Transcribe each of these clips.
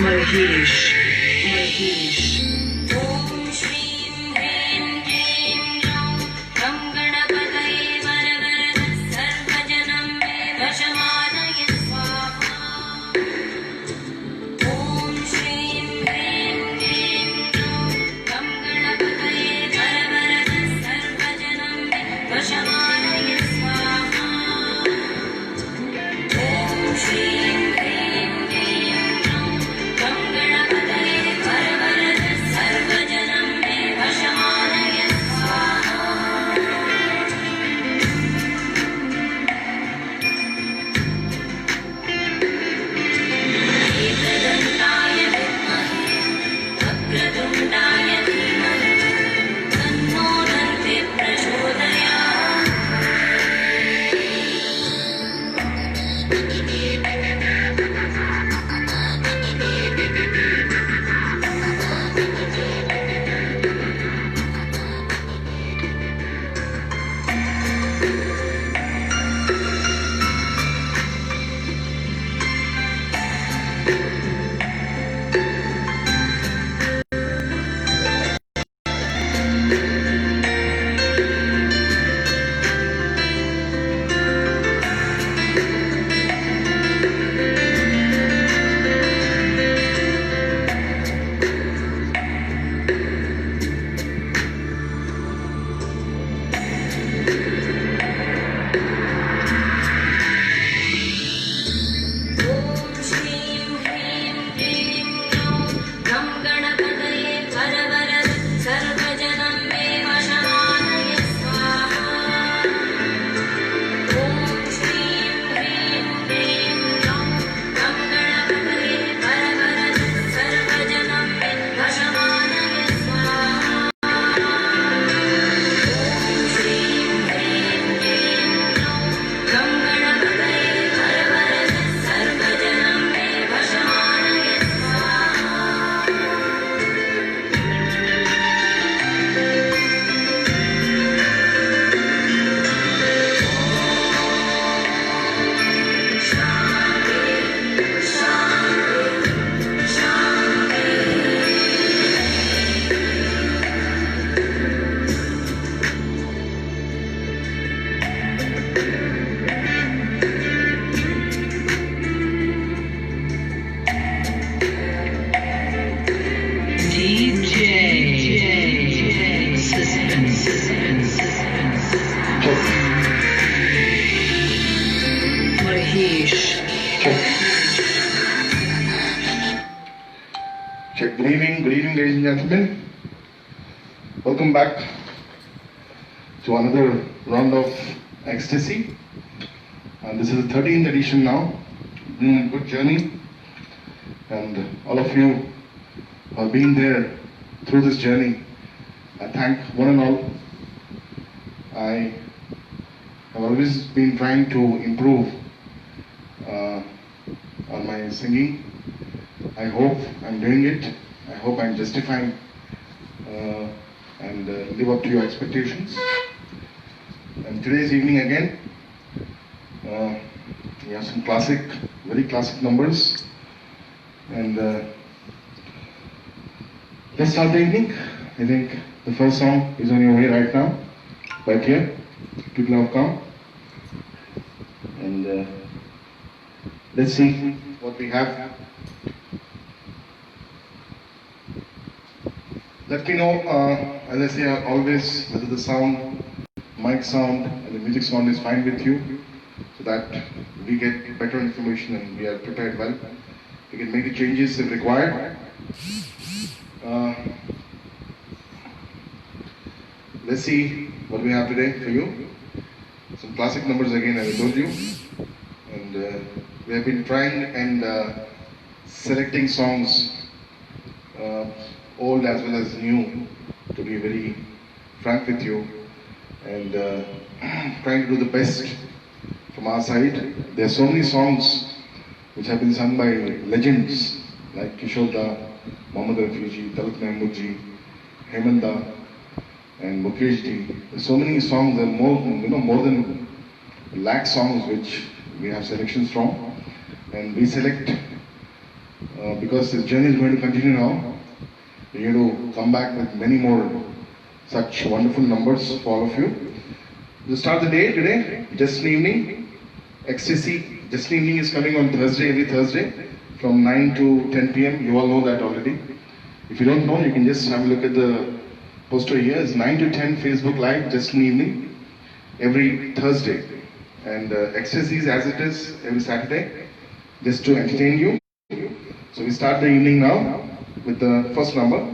Mahesh. Check. Good evening, ladies and gentlemen. Welcome back to another round of ecstasy. And this is the 13th edition now. Been a good journey, and all of you have been there through this journey. I thank one and all. I have always been trying to improve on my singing. I hope I'm doing it. I hope I'm justifying and live up to your expectations. And today's evening again, we have some very classic numbers. And let's start the evening. I think the first song is on your way right now. Right here. People have come. And let's see what we have. Let me know, as I say always, whether the sound, mic sound, and the music sound is fine with you, so that we get better information and we are prepared well. We can make the changes if required. Let's see what we have today for you. Some classic numbers again, as I told you. And we have been trying and selecting songs, old as well as new, to be very frank with you, and trying to do the best from our side. There are so many songs which have been sung by legends like Kishore Da, Mohammad Rafi, Talat Mahmood ji, Hemant Da, and Mukesh ji. There are so many songs, there are more than lakh songs which we have selections from, and we select because this journey is going to continue now. We are going to come back with many more such wonderful numbers for all of you. To start the day today, Just an Evening, Ecstasy. Just an Evening is coming on Thursday, every Thursday from 9 to 10 p.m. You all know that already. If you don't know, you can just have a look at the poster here. It's 9 to 10 Facebook Live, Just an Evening, every Thursday. And Ecstasy is as it is every Saturday, just to entertain you. So we start the evening now with the first number.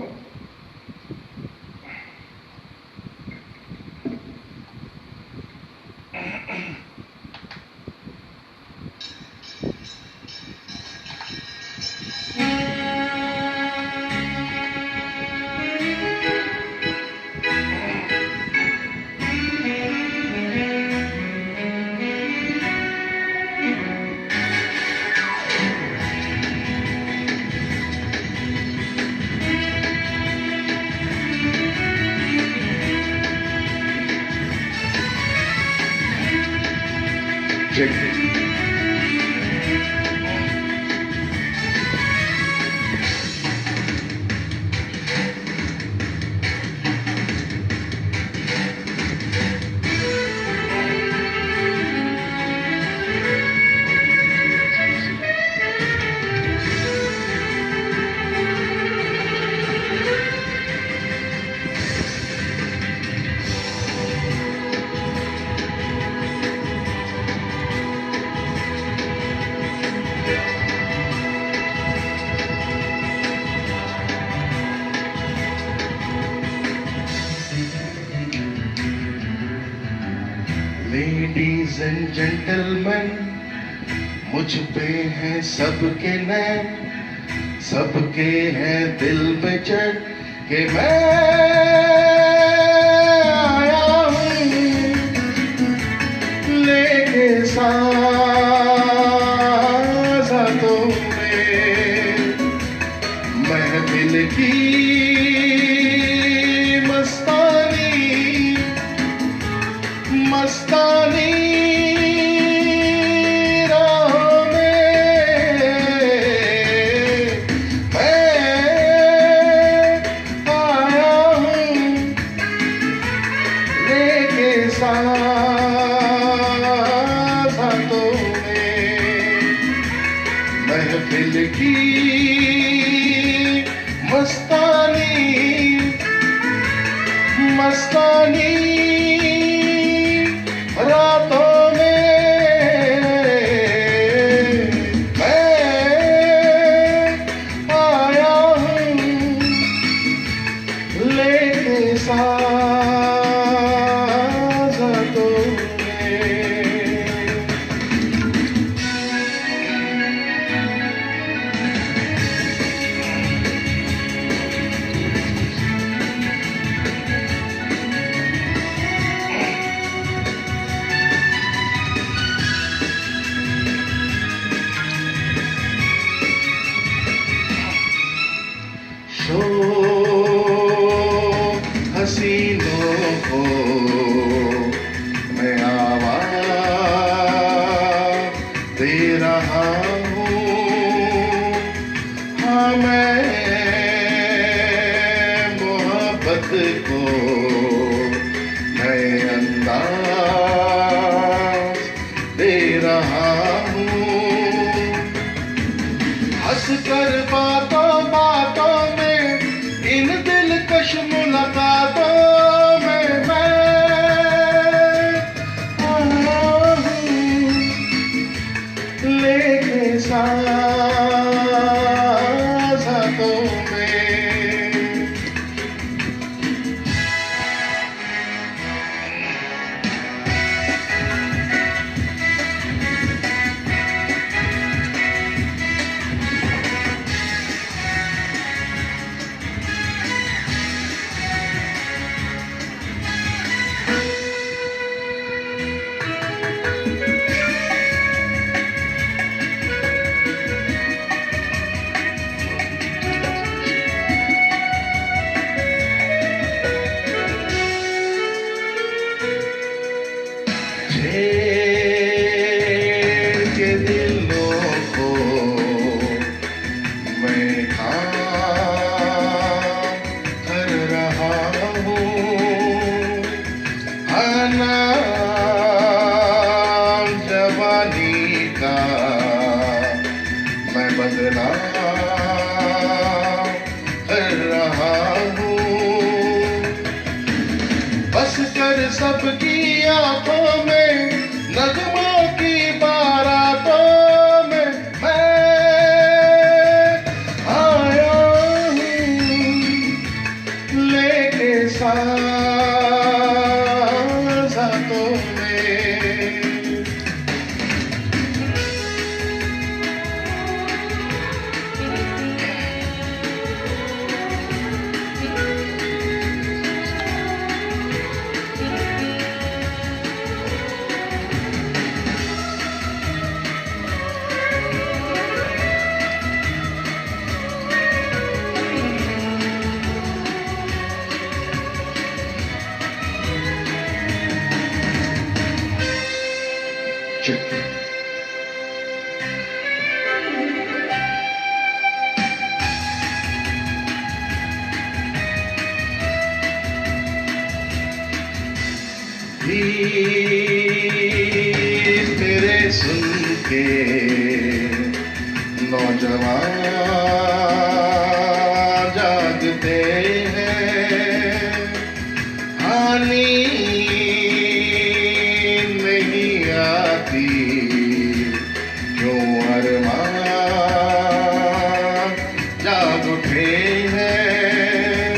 Check. Ladies and gentlemen, मुझ पे हैं सबके नैन, सबके हैं दिल पे चढ़ के मैं आया हूँ लेके साज़ों में महफिल की मस्तानी राहों में मैं आया हूँ लेके साज़ों में महफिल की मस्तानी रातों में मैं आया हूँ लेके साज़ों में। हसीनों को मैं आवाज़ दे रहा हूँ, हाँ मैं मोहब्बत को नए अंदाज दे रहा हूँ। हंस कर बातों बातों में इन दिलकश मुलाकातों में मैं आया हूँ लेके साज़ों में। जवानी का मैं बदला कर रहा हूँ, बस कर सबकी आंखों में नगमों की बारातों में मैं आया हूँ, लेके साज़ों में। तेरे सुन के नौजवान जागते हैं, हानि नहीं आती क्यों अरमान जाग उठे हैं,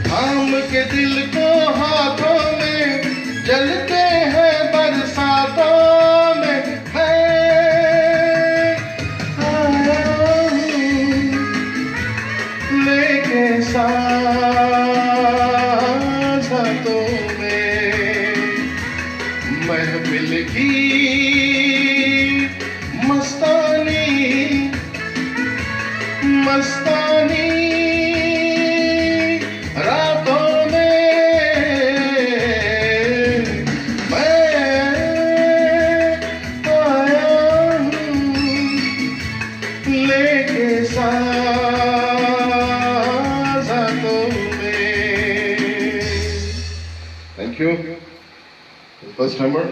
थाम के दिल को हाथों में जलते हैं बरसातों में मैं आया हूँ, लेके साज़ों में महफिल की मस्तानी मस्तानी रातों में मैं आया हूँ, लेके साज़ों में। Thank you. First number.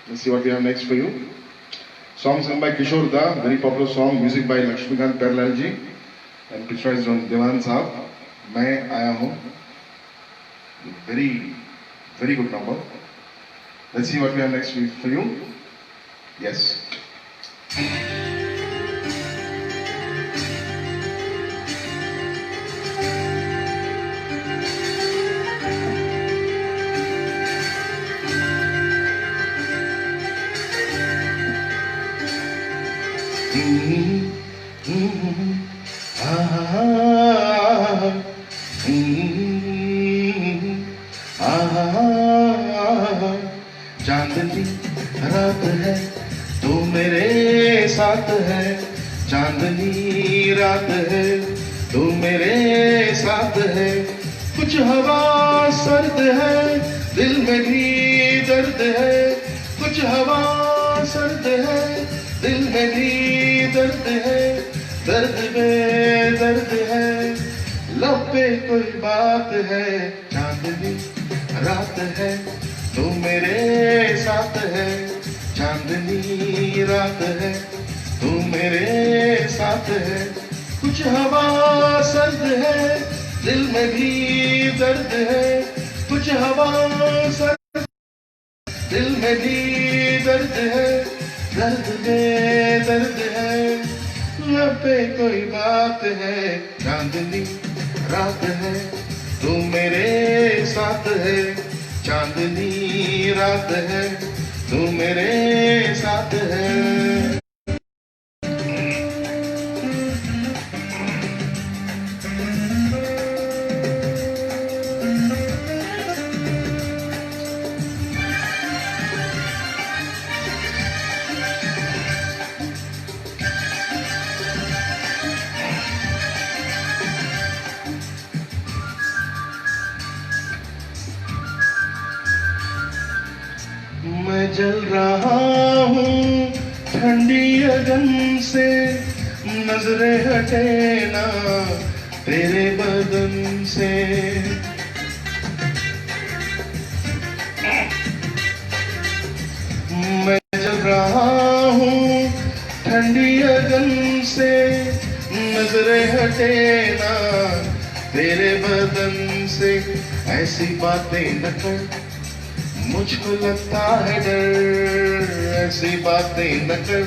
Let's see what we have next for you. Song sung by Kishore Da, very popular song, music by Lakshmikant Perlal ji, and picturized on Devan Saab. मैं आया हूँ, very good number. Let's see what we have next for you. Yes. चांदनी रात है तू मेरे साथ है, चांदनी रात है तू मेरे साथ है, कुछ हवा सर्द है दिल में भी दर्द है, कुछ हवा सर्द है दिल में भी दर्द है, दर्द में दर्द है, लब पे कोई बात है, चांदनी रात है तू मेरे साथ है, चांदनी रात है तू मेरे साथ है, कुछ हवा सर्द है दिल में भी दर्द है, कुछ हवा सर्द दिल में भी दर्द है, दर्द में दर्द है, लब पे कोई बात है, चांदनी रात है तू मेरे साथ है, चांदनी रात है तू मेरे साथ है। मैं जल रहा हूँ ठंडी अगन से, नजरें हटे ना तेरे बदन से, हटे ना तेरे बदन से, ऐसी बातें न कर, मुझको लगता है डर, ऐसी बातें न कर,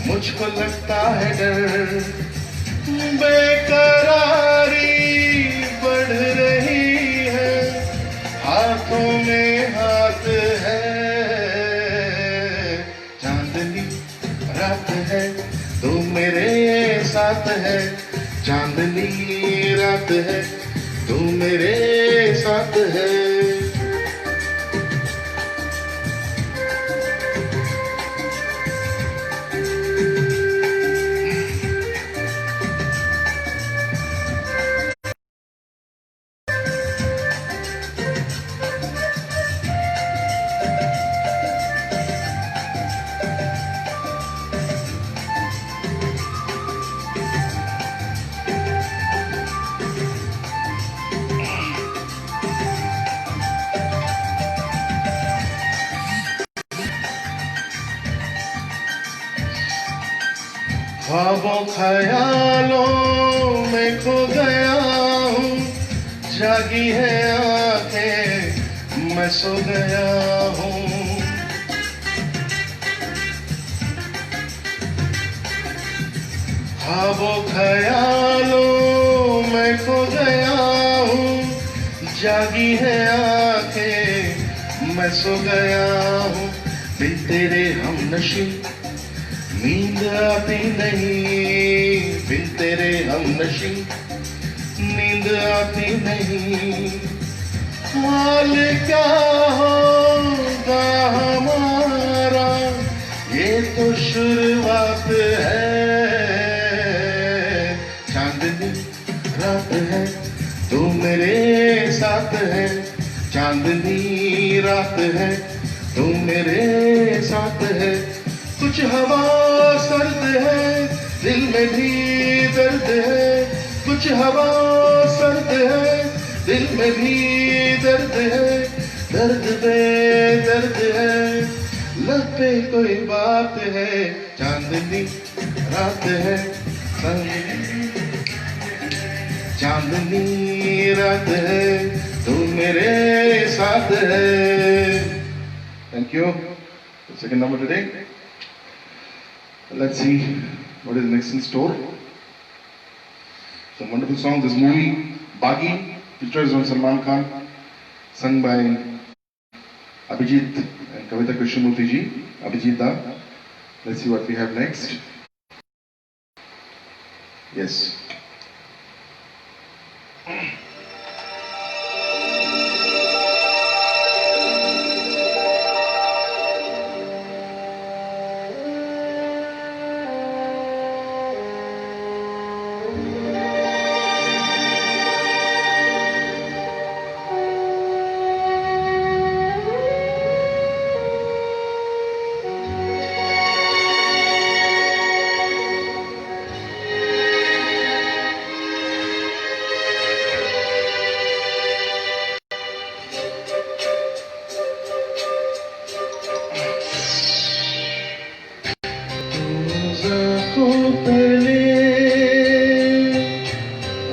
मुझको लगता है डर। बेकरारी बढ़ रही है, हाथों में हाथ है, चांदनी रात है तू मेरे साथ है, चांदनी रात है तू मेरे साथ है। ख्वाबों ख्यालों में खो गया हूँ, जागी है आंखें मैं सो गया हूँ। ख्वाबों ख्यालों में खो गया हूँ, जागी है आंखें मैं सो गया हूँ। बिन तेरे हमनशी नींद आती नहीं, बिन तेरे हमनशी नींद आती नहीं। हाल क्या होगा हमारा, ये तो शुरुआत है, चांदनी रात है तू मेरे साथ है, चांदनी रात है तू मेरे साथ है। कुछ हवा सर्द है, दिल में भी दर्द है, कुछ हवा सर्द है, दिल में भी दर्द है, दर्द में दर्द है, लब पे कोई बात है, चांदनी रात है, चांदनी रात है तू मेरे साथ है। Thank you. The second number today. Let's see what is next in store. Some wonderful songs. This movie, Bagi, features on Salman Khan, sung by Abhijit and Kavita Krishnamurthy ji. Abhijit da. Let's see what we have next. Yes.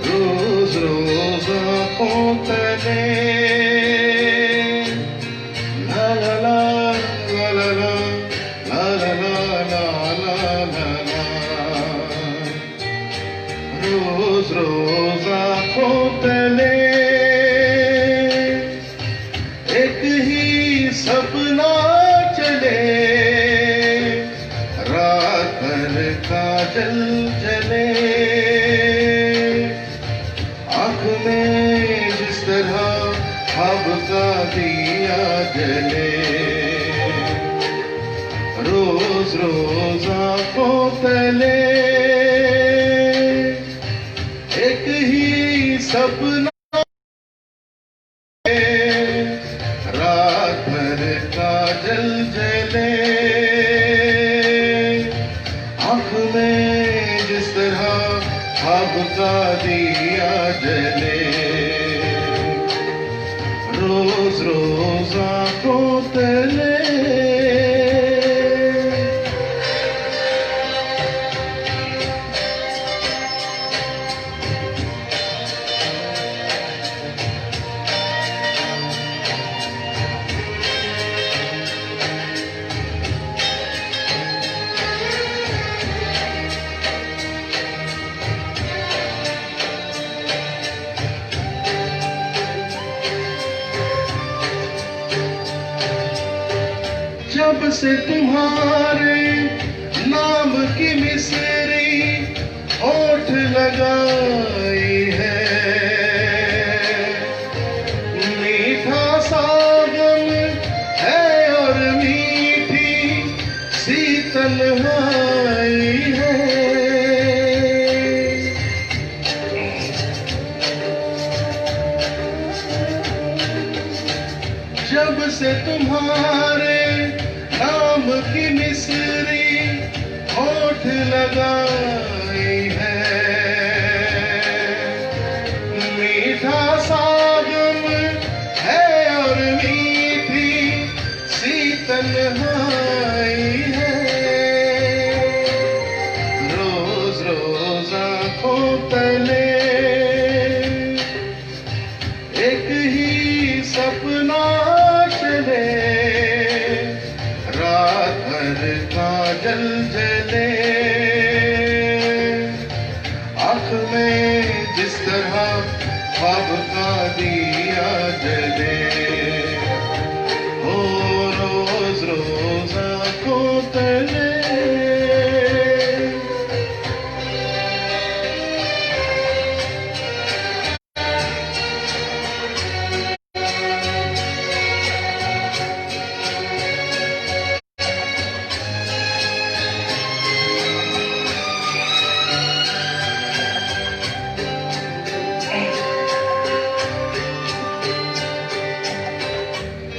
रोज रोज आँखों तले, ला ला ला ला ला ला ला ला ला ला ला, रोज रोज आँखों तले एक ही सपना चले, रात भर काजल जले, आँख में जिस तरह ख्वाब का दिया जले, रोज रोज आँखों तले एक ही सपना, रात भर काजल जले, आँख में जिस तरह ख्वाब का दिया जले, रोज रोज आँखों तले। से तुम्हारे नाम की मिसरी होठ लगाई है, मीठा सागम है और मीठी सी तन्हाई है। जब से तुम्हारे नाम की मिसरी होठ लगाई है, मीठा सागम है और मीठी सी तन्हाई है। रोज रोज आंखों तले एक ही सपना चले, रात भर काजल जले, आँख में जिस तरह ख्वाब का दिया जले। ओ रोज रोज आँखों तले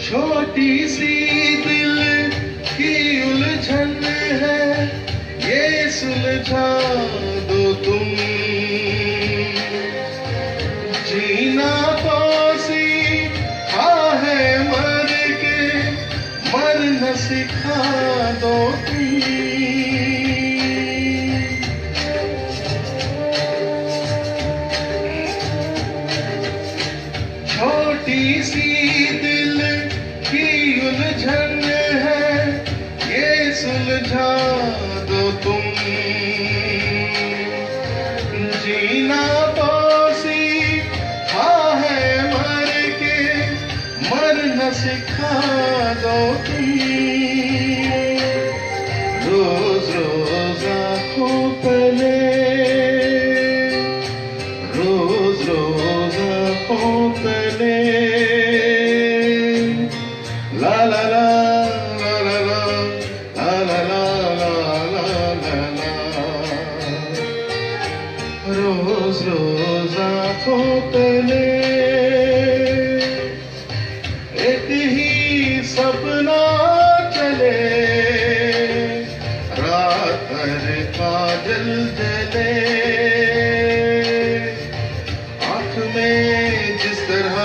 छोटी सी दिल की उलझन है, ये सुलझा दो तुम। जीना तो सीखा है मर के, मरना सिखा दो तुम। छोटी सी दिल की उलझन है, ये सुलझा दो तुम। जीना तो सीखा है मर के, मरना सिखा दो तुम। रोज रोज आंखों तले, रोज रोज आंखों तले, ला ला ला ला ला ला ला ला ला ला ला ला। रोज रोज आंखों तले एक ही सपना चले, रात भर काजल जले, आँख में जिस तरह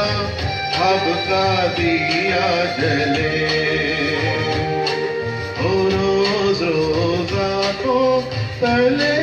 ख्वाब का दिया जले। ओ रोज रोज आंखों तले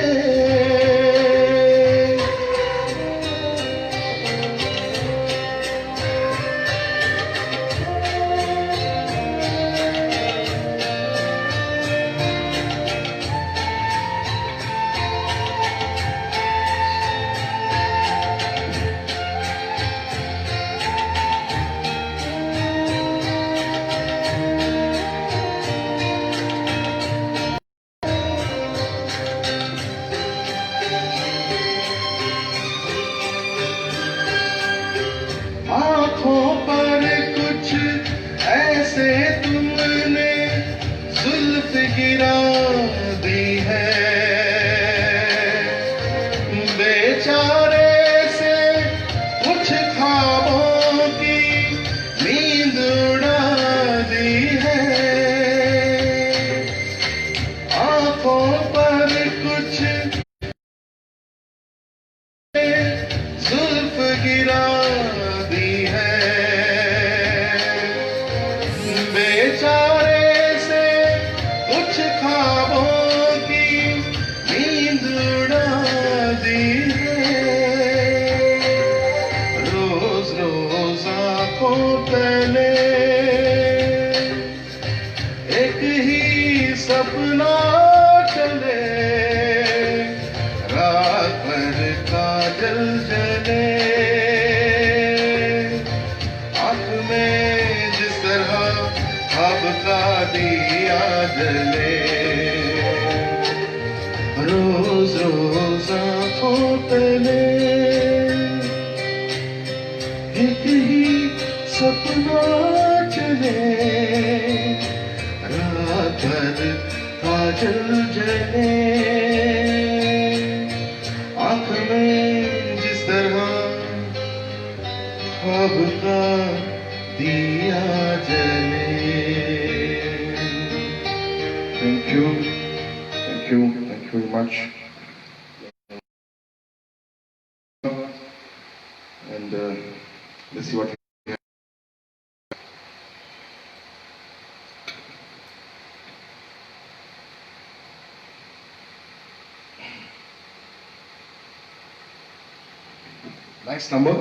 आँखों पर कुछ ऐसे तुमने जुल्फ गिरा दी है, बेचारे से कुछ ख्वाबों की नींद उड़ा दी है। आँखों पर कुछ जुल्फ गिरा दी है, बेचारे से कुछ ख्वाबों की नींद उड़ा दी है। रोज रोज आंखों तले एक ही सपना चले, रात भर काजल जले, आँख में जिस तरह ख्वाब का दिया जले, रोज रोज आँखों तले एक ही सपना चले, रात भर काजल जले, आँख में जिस तरह ख्वाब का दिया जले। Thank you, thank you, thank you very much. And let's see what. Nice number.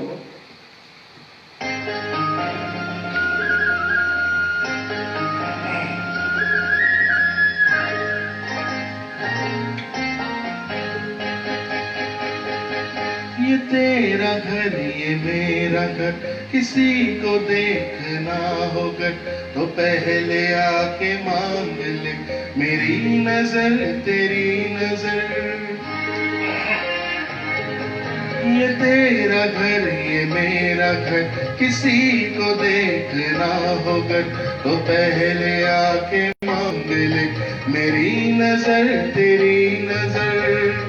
ये तेरा घर ये मेरा घर, किसी को देखना होगा तो पहले आके मांग ले मेरी नजर तेरी नजर। ये तेरा घर ये मेरा घर, किसी को देखना होगा तो पहले आके मांग ले मेरी नजर तेरी नजर।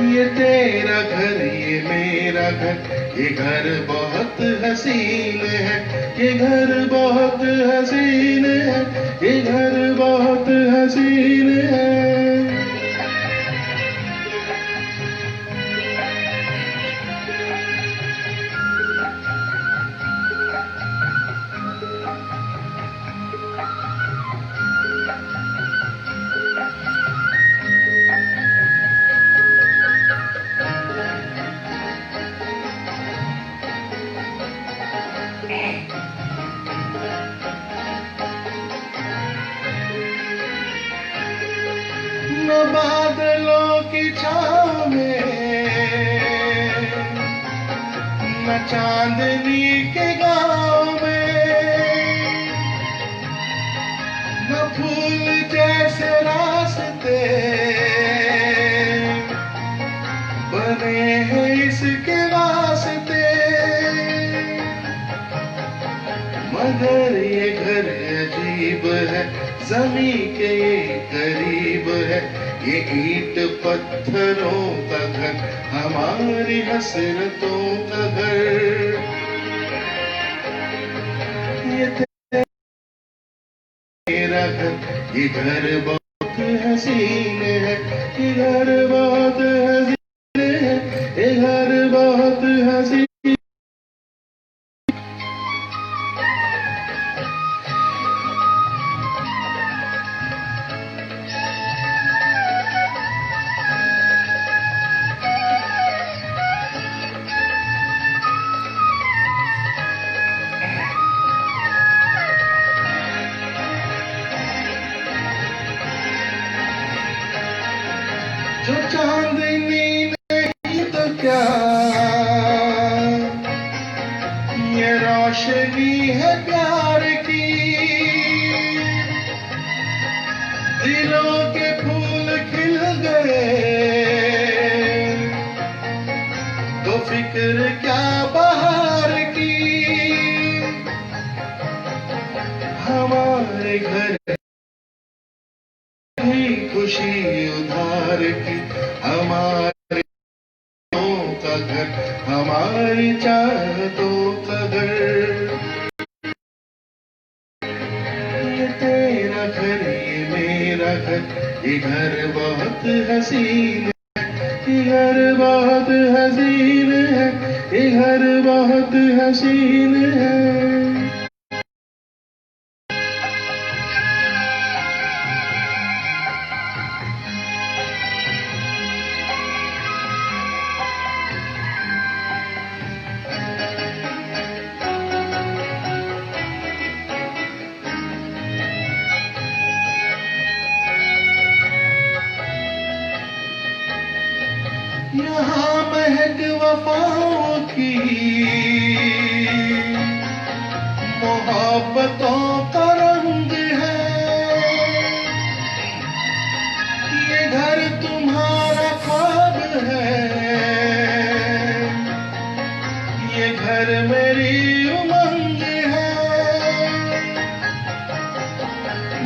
ये तेरा घर ये मेरा घर, ये घर बहुत हसीन है, ये घर बहुत हसीन है, ये घर बहुत हसीन है। न बादलों की छाँव में, न चांदनी के गाँव में, न फूल जैसे रास्ते बने हैं इसके वास्ते, मगर ये घर अजीब है, ज़मीं के ये करीब है, ये ईंट पत्थरों का घर, हमारी हसरतों का घर। ये तेरा घर ये घर बहुत हसीन है, ये घर बहुत हसीन है, ये घर बहुत हसीन। जो चांदनी नहीं तो क्या, ये रोशनी है प्यार की, दिलों के फूल खिल गए तो फिक्र क्या बहार की। हमारे घर खुशी उधार की, हमारे का घर, हमारी चाहतों का घर। ये तेरा घर ये मेरा घर, ये घर बहुत हसीन है, ये घर बहुत हसीन है, ये घर बहुत हसीन है। यहाँ महक वफाओं की, मोहब्बतों का रंग ये घर मेरी उमंग है,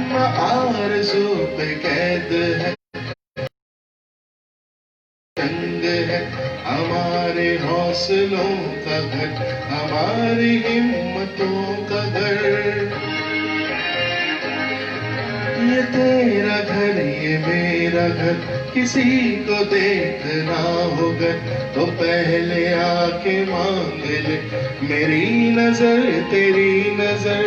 न आरज़ू पे कैद है, जंग है हमारे हौसलों का घर, हमारी हिम्मतों का घर। ये तेरा घर ये मेरा घर, किसी को देखना होगा तो पहले आके मांग ले मेरी नजर तेरी नजर।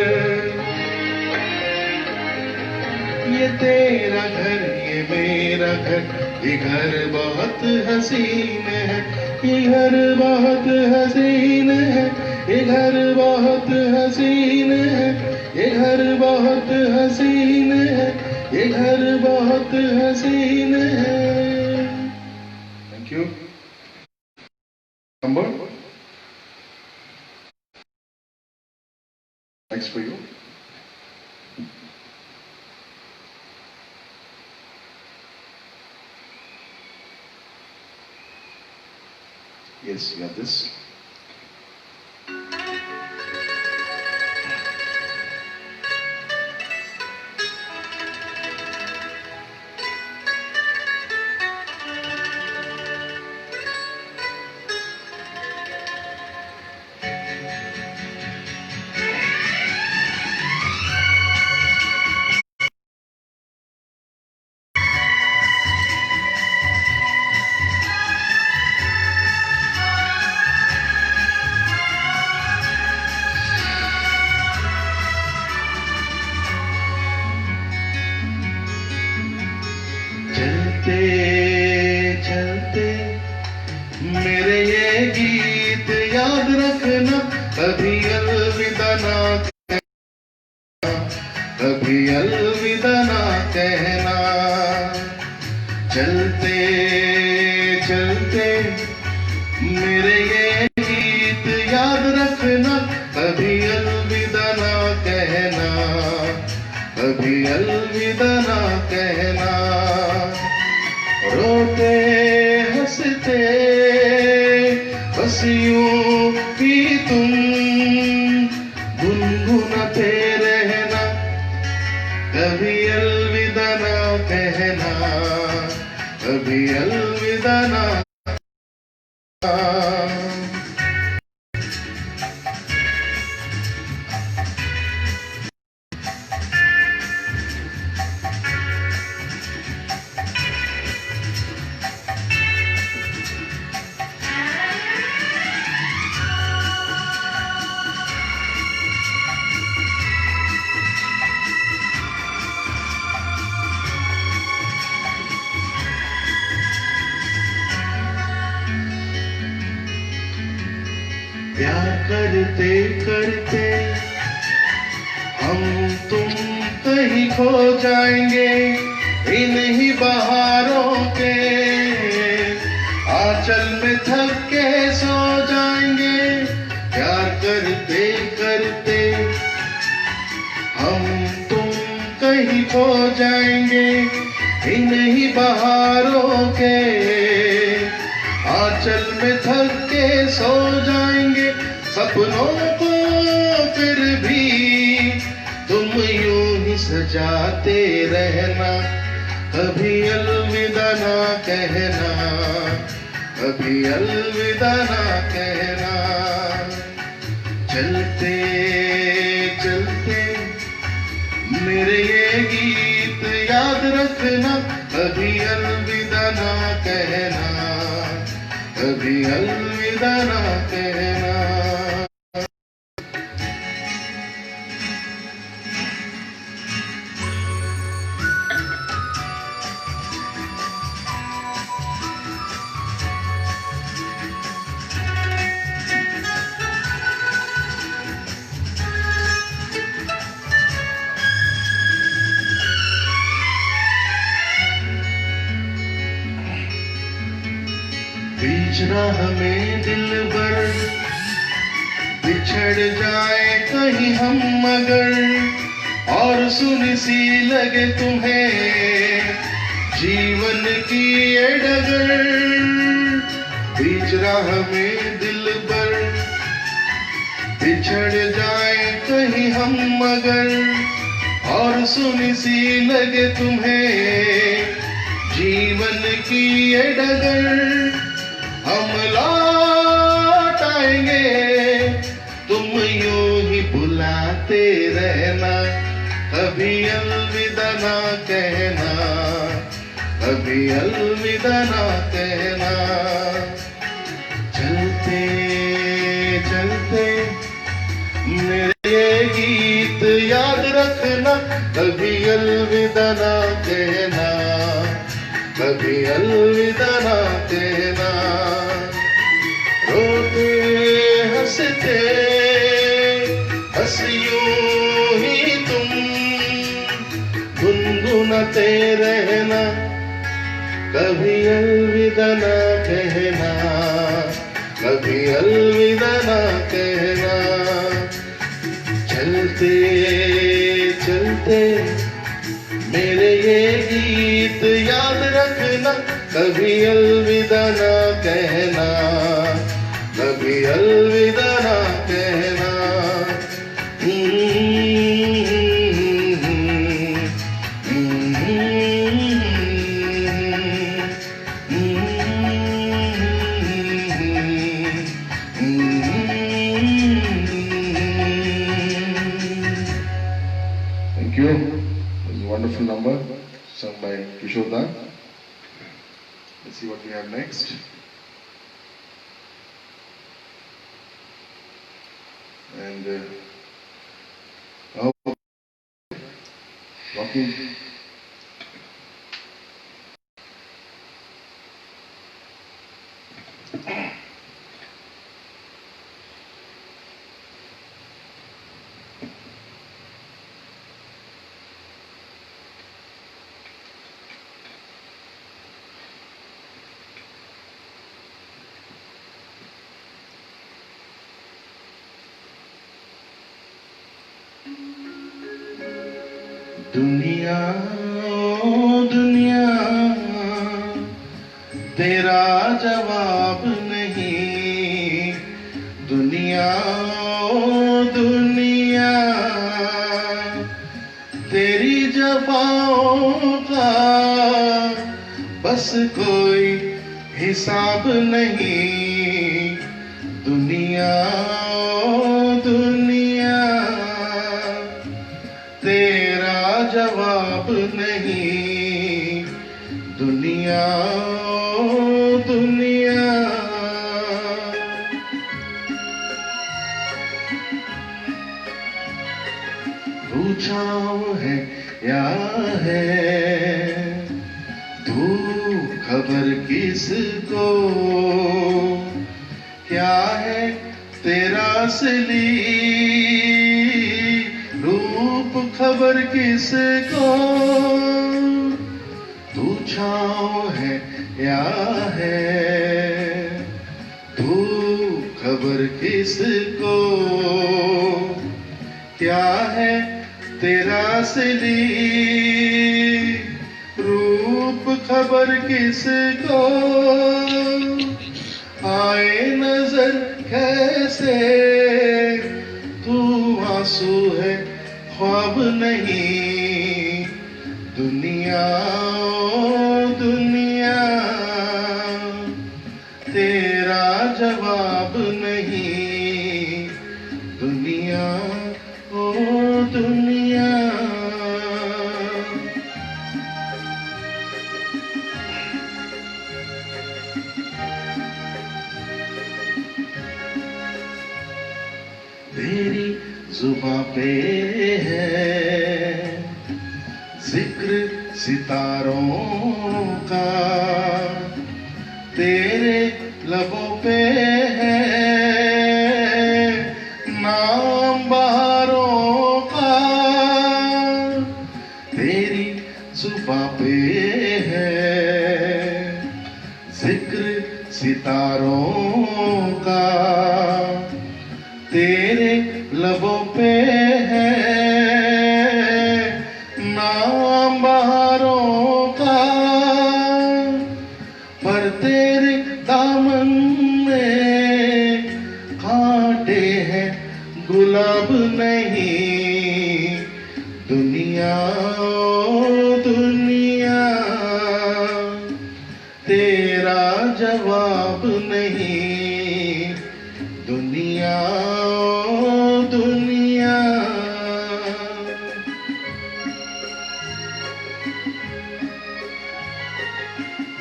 ये तेरा घर ये मेरा घर, ये घर बहुत हसीन है, ये घर बहुत हसीन है, ये घर बहुत हसीन है, ये घर बहुत हसीन है, ये घर बहुत हसीन है। Thank you. Number? Next for you. Yes, you have this. चलते चलते मेरे ये गीत याद रखना, कभी अलविदा ना कहना, कभी अलविदा ना कहना। चलते चलते मेरे ये गीत याद रखना, कभी अलविदा ना कहना, कभी अलविदा ना कहना। रोते हंसते बस यूं ही तुम गुनगुनाते रहना, कभी अलविदा ना कहना, कभी अलविदा ना। प्यार करते करते हम तुम कहीं खो जाएंगे, इन्हीं बहारों के आंचल में थक के सो जाएंगे। प्यार करते करते हम तुम कहीं खो जाएंगे, इन्हीं बहारों के आंचल में थक के सो जाएंगे। सपनों को फिर भी तुम यूं ही सजाते रहना, कभी अलविदा ना कहना, कभी अलविदा ना कहना। चलते चलते मेरे ये गीत याद रखना, कभी अलविदा ना कहना, कभी अलविदा ना कहना। बीच राह में दिलबर बिछड़ जाए कहीं हम मगर, और सुनी सी लगे तुम्हें जीवन की ये डगर। बीच राह में दिलबर बिछड़ जाए कहीं हम मगर और सुनी सी लगे तुम्हें जीवन की ये डगर, हम लौट आएंगे, तुम यूं ही बुलाते रहना, कभी अलविदा ना कहना, कभी अलविदा ना कहना। चलते चलते मेरे ये गीत याद रखना, कभी अलविदा ना कहना, कभी अलविदा ना कहना। रोते हंसते हंस यूं ही तुम गुनगुनाते रहना, कभी अलविदा ना कहना, कभी अलविदा ना कहना। चलते चलते मेरे ये गीत याद रखना, कभी अलविदा ना कहना, कभी अलविदा ना कहना। Thank you. It was a wonderful number sung by Kishore Da. Let's see what we have next. And rocking. दुनिया ओ दुनिया तेरा जवाब नहीं, दुनिया ओ दुनिया तेरी जफाओं का बस कोई हिसाब नहीं। दुनिया ओ दुनिया तेरा जवाब नहीं, दुनिया ओ दुनिया। तू छाँव है या है तू खबर किसको, क्या है तेरा असली रूप खबर किसको। तू छाँव है या है तू खबर किसको, क्या है तेरा असली रूप खबर किसको। आए नजर कैसे तू आंसू है ख्वाब नहीं, दुनिया ओ दुनिया तेरा जवाब नहीं, दुनिया ओ दुनिया। तेरी जुबां पे है जिक्र सितारों का, तेरे लबों पे है नाम बहारों का। तेरी जुबां पे है जिक्र सितारों का, तेरे लबों पे है नाम बहारों का। पर तेरे दामन में कांटे हैं गुलाब नहीं दुनिया ओ दुनिया, तेरा जवाब नहीं दुनिया ओ दुनिया।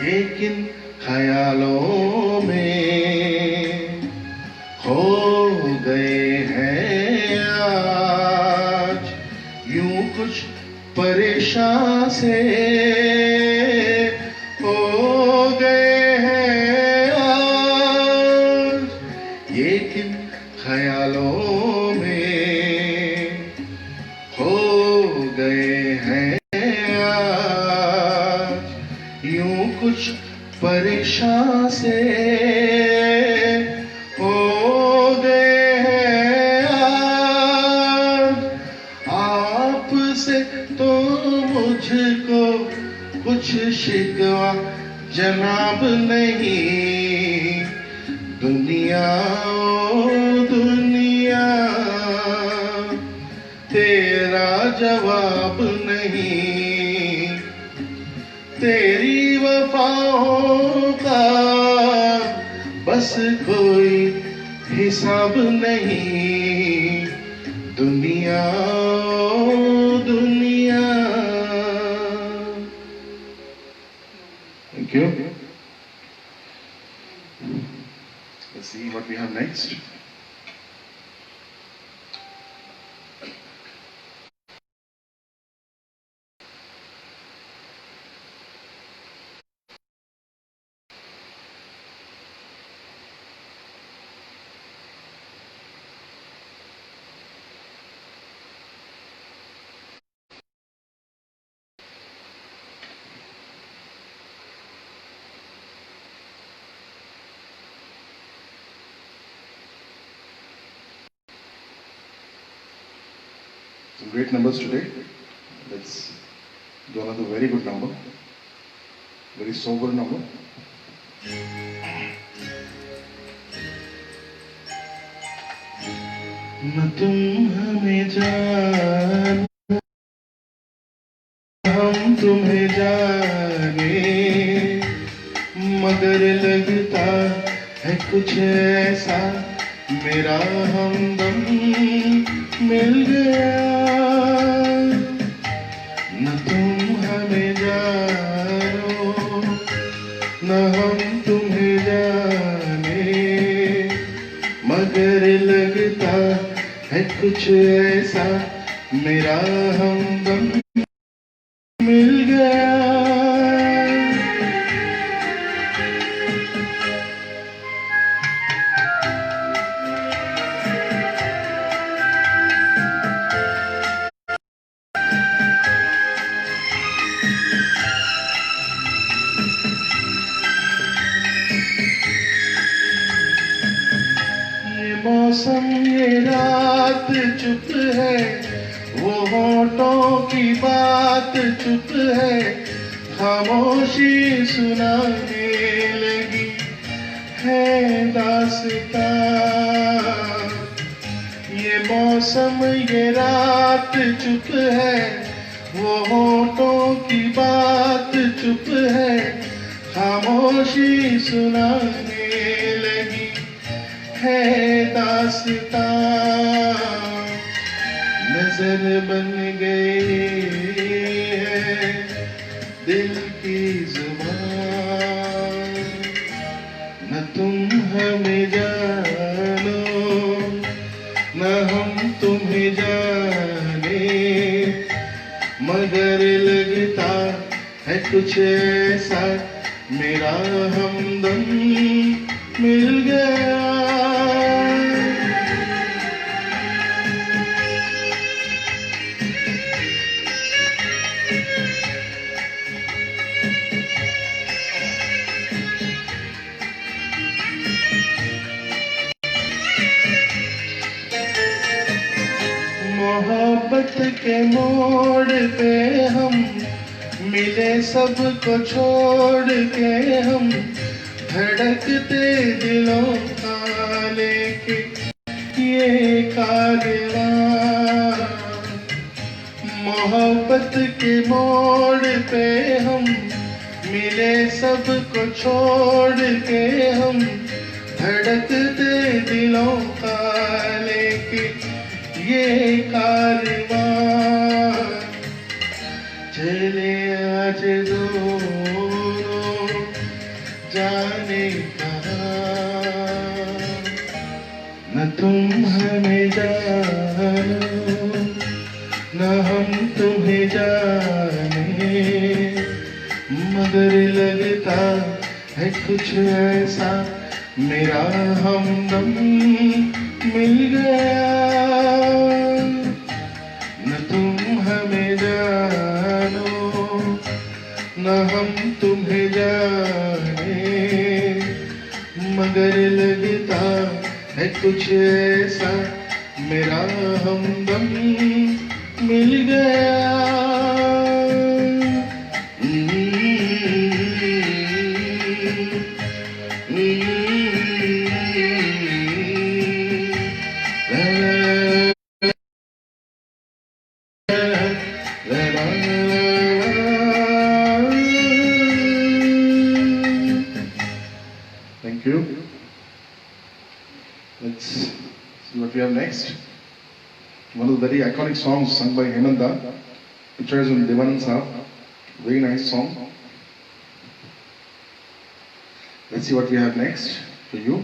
लेकिन ख्यालों में खो गए हैं आज, यूं कुछ परेशान से हो गए हैं आज। लेकिन ख्यालों में खो गए हैं आज, यूं कुछ परीक्षा से हो गए हैं आज। आपसे तो मुझको कुछ शिकवा जनाब नहीं दुनिया ओ दुनिया, तेरा जवाब नहीं। तेरी वफाओं का बस कोई हिसाब नहीं दुनिया ओ दुनिया। Thank you. Let's see what we have next. Some great numbers today. Let's do another very good number, very sober number. न तुम हमें जान हम तुम्हें जाने, मगर लगता है कुछ ऐसा मेरा हमदम मिल गया। न तुम हमें जानो न हम तुम्हें जाने, मगर लगता है कुछ ऐसा मेरा हमदम मिल गया। मौसम ये रात चुप है, वो होठों की बात चुप है, खामोशी सुनाने लगी है दास्तां। ये मौसम ये रात चुप है, वो होठों की बात चुप है, खामोशी सुनाने लगी है दास्तां। नजर बन गई है दिल की जुबान, न तुम हमें जानो न हम तुम्हें जाने, मगर लगता है कुछ ऐसा मेरा हमदम मिल गया। मोहब्बत के मोड़ पे हम मिले, सबको छोड़ के हम धड़कते दिलों का लेके ये कारवां, मोहब्बत के मोड़ पे हम मिले, सबको छोड़ के हम धड़कते दिलों का लेके ये कारवां चले आज दोनों जाने कहाँ। न तुम हमें जानो न हम तुम्हें जाने, मगर लगता है कुछ ऐसा मेरा हमदम मिल गया। न तुम हमें जानो न हम तुम्हें जाने, मगर लगता है कुछ ऐसा मेरा हमदम मिल गया। Thank you. Let's see what we have next. One of the very iconic songs sung by Hemanta, pictures on Devanand Saab. Very nice song. Let's see what we have next for you.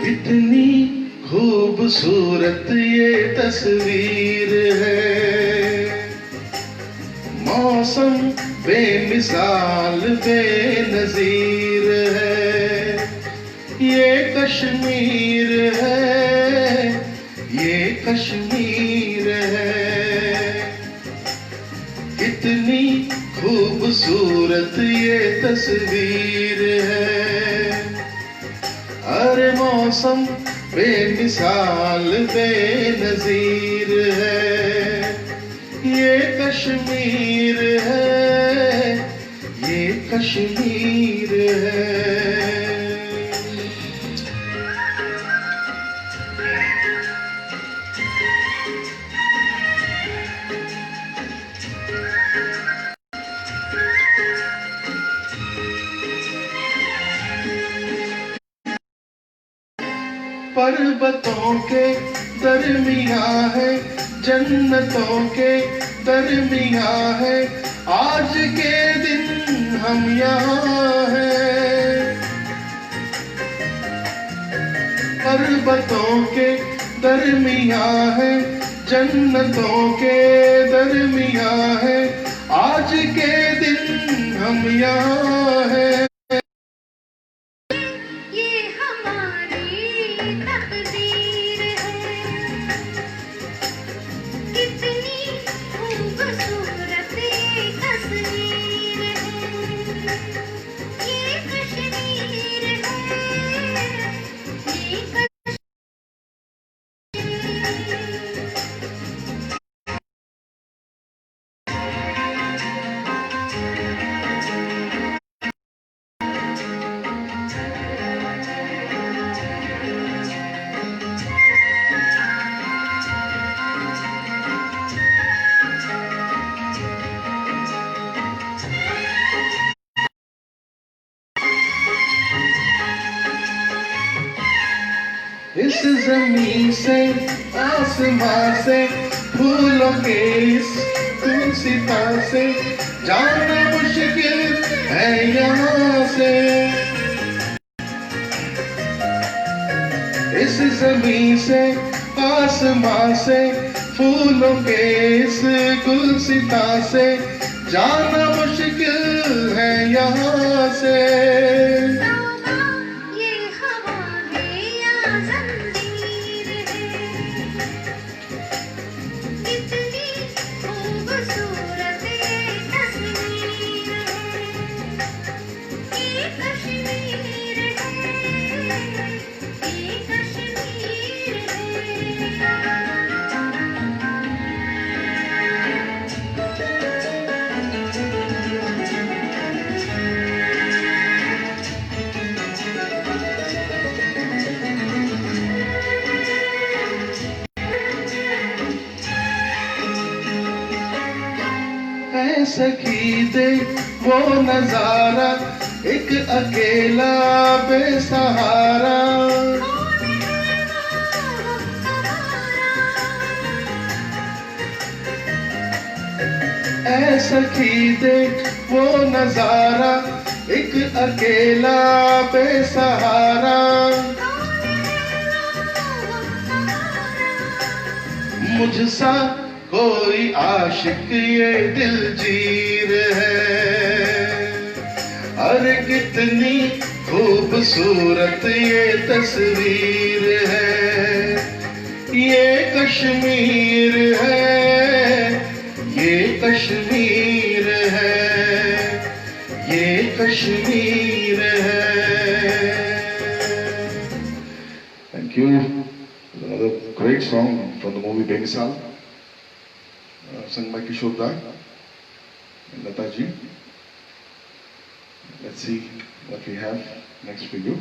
कितनी खूबसूरत ये तस्वीर है, मौसम बेमिसाल बेनजीर है। ये कश्मीर है, ये कश्मीर है। कितनी खूबसूरत ये तस्वीर है, अरे मौसम बेमिसाल बेनजीर है। ये कश्मीर है, ये कश्मीर है। पर्वतों के दरमियाँ है, जन्नतों के दरमियाँ है, आज के दिन हम यहाँ हैं। पर्वतों के दरमियाँ है, जन्नतों के दरमियाँ है, आज के दिन हम यहाँ हैं। इस जमीन से आसमां से फूलों के इस तुलसीता से जाना मुश्किल है यहाँ से। इस जमीन से आसमां से फूलों के इस गुलसिता से जाना मुश्किल है यहाँ से। ये हवा है या ज़ंजीर है, कितनी खूबसूरत ये तस्वीर है, ये कश्मीर है, ये कश्मीर है। है सखी दे वो नजारा, एक अकेला बेसहारा। है सखी दे वो नजारा, एक अकेला बेसहारा। मुझसा कोई आशिक ये दिलजीर है, अरे कितनी खूबसूरत ये तस्वीर है। ये कश्मीर है, ये कश्मीर है, ये कश्मीर है। Thank you. Another great song from the movie Bemisal, sung by Kishore Da and Lata ji. Let's see what we have next for you.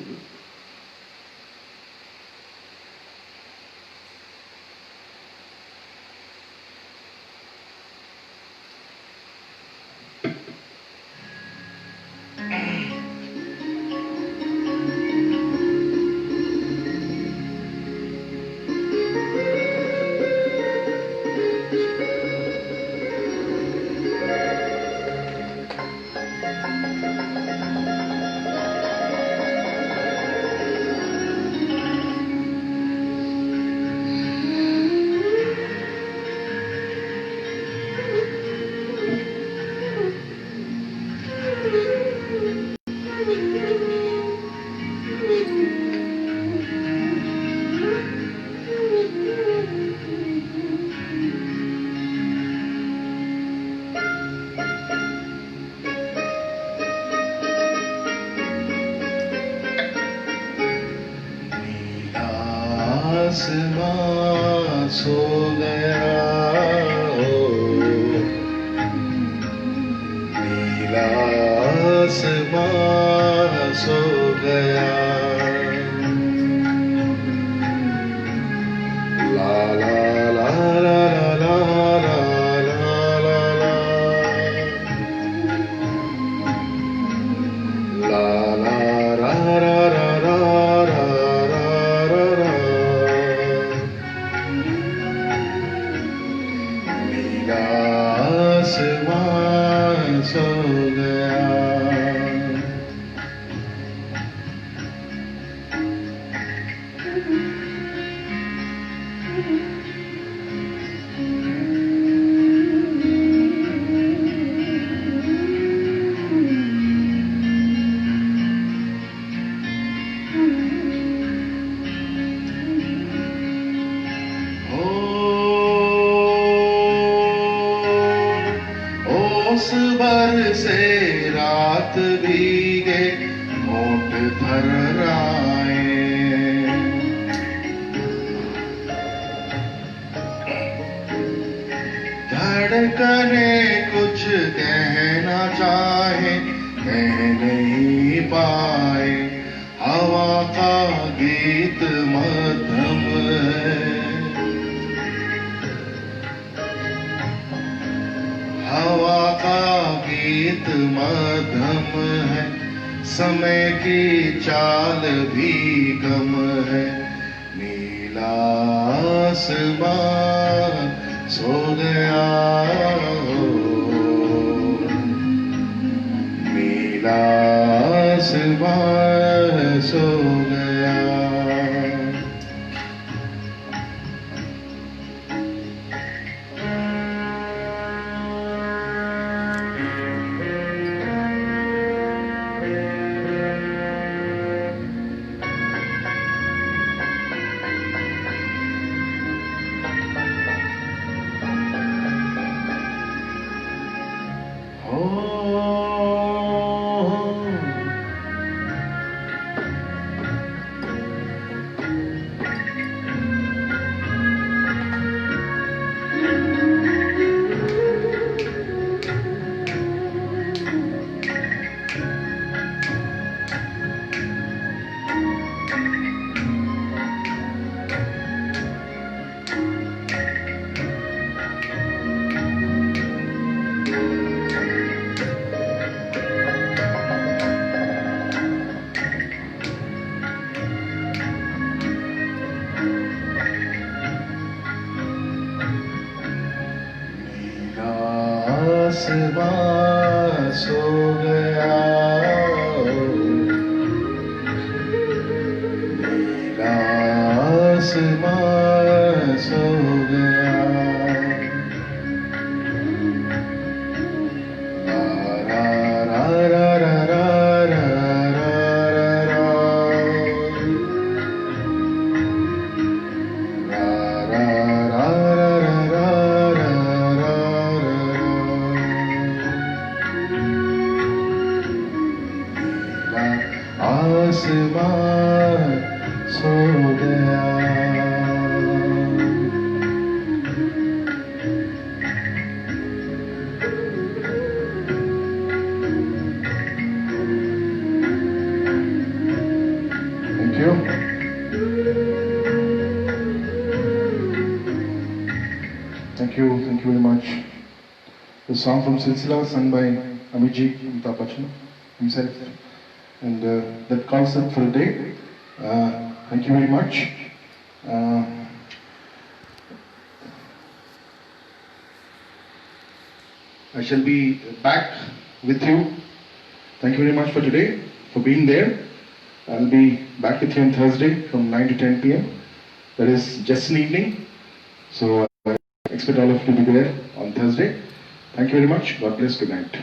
आसमां सो गया हो, नीला आसमां सो गया। ला ला ला ला ला ला ला ला ला ला रा रा रा रा रा रा रा। नीला आसमां सो गया। ओस भर से रात भीगे होठ थर्राए, धड़कने कुछ कहना चाहे कह नहीं पाए। हवा का गीत मध्यम है, हवा का गीत मध्यम है। समय की चाल भी कम है। नीला आसमां सो गया हो, नीला आसमां सो गया। आसमां सो गया नीला आसमां सो गया रा रा रा रा रा रा रा रा आसमां सो गया Thank you. Thank you very much. The song from Silsila sung by Amiji Amitabh Bachchan himself. And that concept for the day. Thank you very much. I shall be back with you. Thank you very much for today, for being there. I'll be back with you on Thursday from 9 to 10 p.m. That is just an evening. So I expect all of you to be there on Thursday. Thank you very much. God bless. Good night.